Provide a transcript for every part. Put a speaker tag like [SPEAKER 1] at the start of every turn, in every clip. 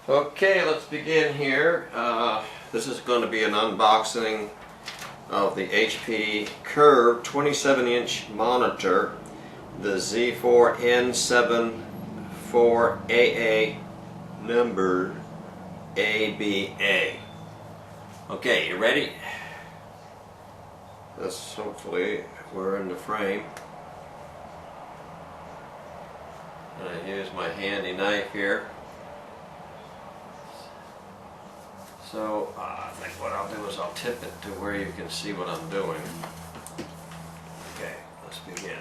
[SPEAKER 1] Okay, let's begin here. This is going to be an unboxing of the HP Curve 27-inch monitor, the Z4N74AA number ABA. Okay, you ready? This, hopefully we're in the frame. And I use my handy knife here. So I think what I'll do is I'll tip it to where you can see what I'm doing. Okay, let's begin.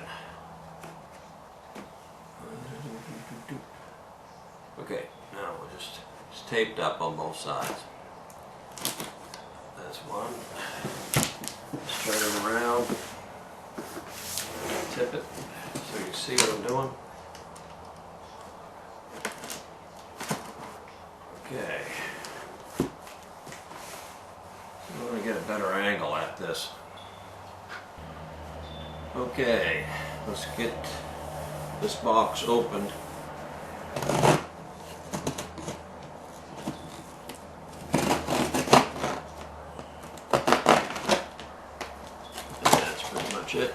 [SPEAKER 1] Okay, now it's taped up on both sides. That's one. Let's turn it around. Tip it so you can see what I'm doing. Okay. I'm going to get a better angle at this. Okay, let's get this box opened. That's pretty much it.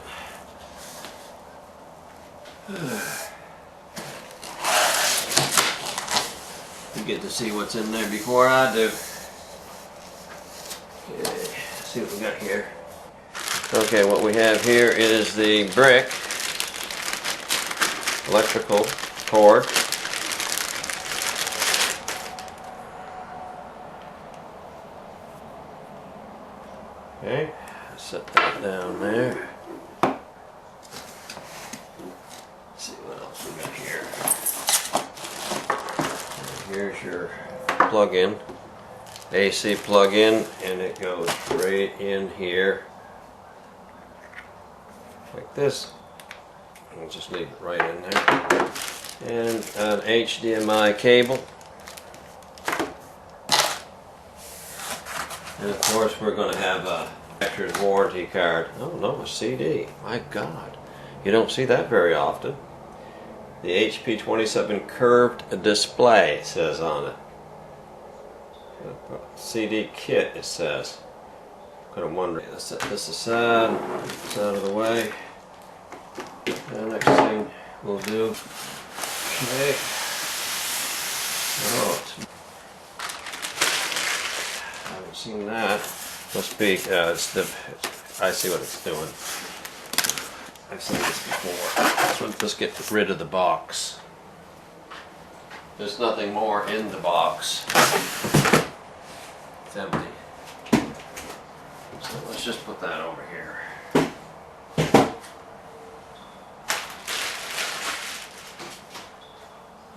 [SPEAKER 1] You get to see what's in there before I do. Okay, let's see what we got here. Okay, what we have here is the brick electrical cord. Okay, set that down there. Let's see what else we got here. And here's your plug-in. AC plug-in, and it goes right in here like this. We'll just leave it right in there. And an HDMI cable. And of course we're going to have a manufacturer's warranty card. Oh no, a CD. My God. You don't see that very often. The HP 27 curved display says on it. CD kit, it says. Kind of wondering. Let's set this aside. It's out of the way. The next thing we'll do. Okay. Oh, I haven't seen that. Must be. I see what it's doing. I've seen this before. So let's get rid of the box. There's nothing more in the box. It's empty. So let's just put that over here.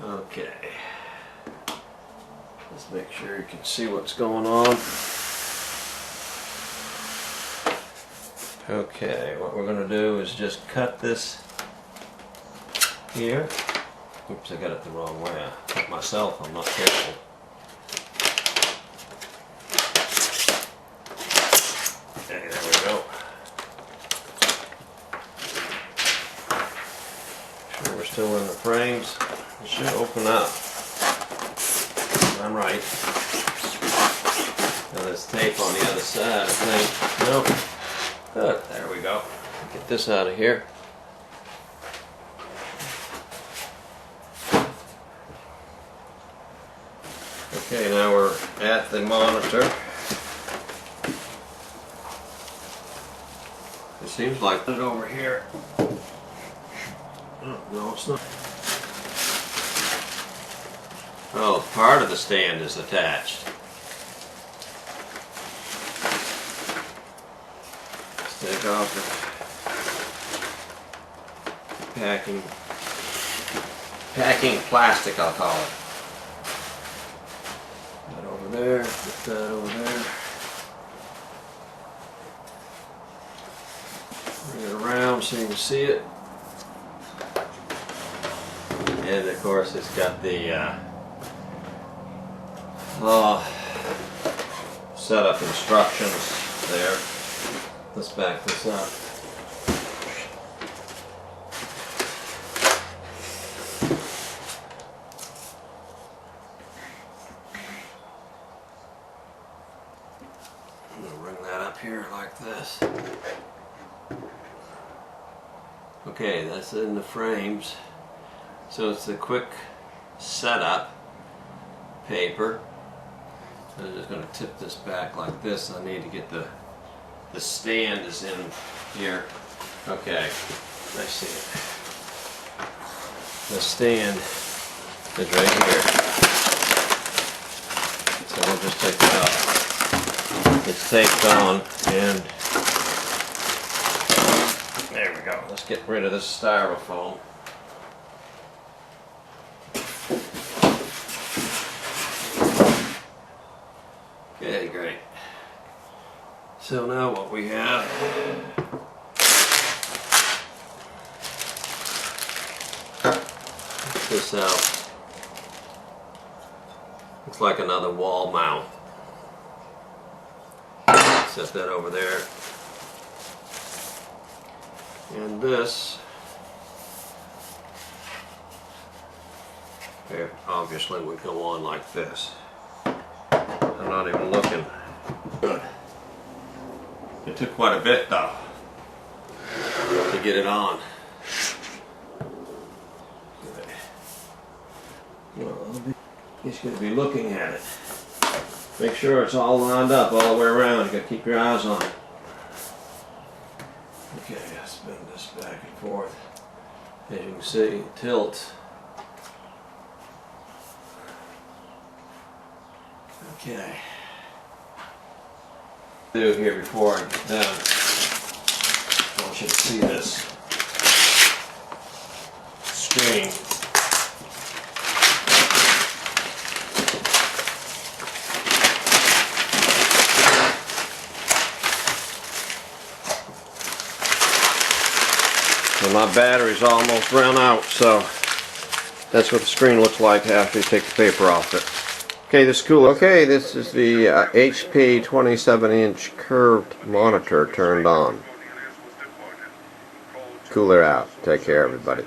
[SPEAKER 1] Okay. Let's make sure you can see what's going on. Okay, what we're going to do is just cut this here. Oops, I got it the wrong way. I cut myself, I'm not careful. Okay, there we go. Make sure we're still in the frames. It should open up. I'm right. Now there's tape on the other side, I think. Nope. Good, there we go. Get this out of here. Okay, now we're at the monitor. It seems like it's over here. Oh, no, it's not. Oh, part of the stand is attached. Let's take off the packing plastic, I'll call it. That over there, put that over there. Bring it around so you can see it. And of course it's got the setup instructions there. Let's back this up. I'll bring that up here like this. Okay, that's in the frames. So it's a quick setup paper. I'm just going to tip this back like this. I need to get the stand is in here. Okay, I see it. The stand is right here. So we'll just take it out. It's taped on, and there we go. Let's get rid of this styrofoam. Okay, great. So now what we have, check this out. Looks like another wall mount. Set that over there. And this, here, obviously would go on like this. I'm not even looking. Good. It took quite a bit though to get it on. Well, just going to be looking at it. Make sure it's all lined up all the way around. You got to keep your eyes on it. Okay, I spin this back and forth. As you can see, tilt. Okay. Do here before I get down. I want you to see this screen. And my battery's almost run out, so that's what the screen looks like after you take the paper off it. Okay, this is cool. Okay, this is the HP 27-inch curved monitor turned on. Cooler out. Take care, everybody.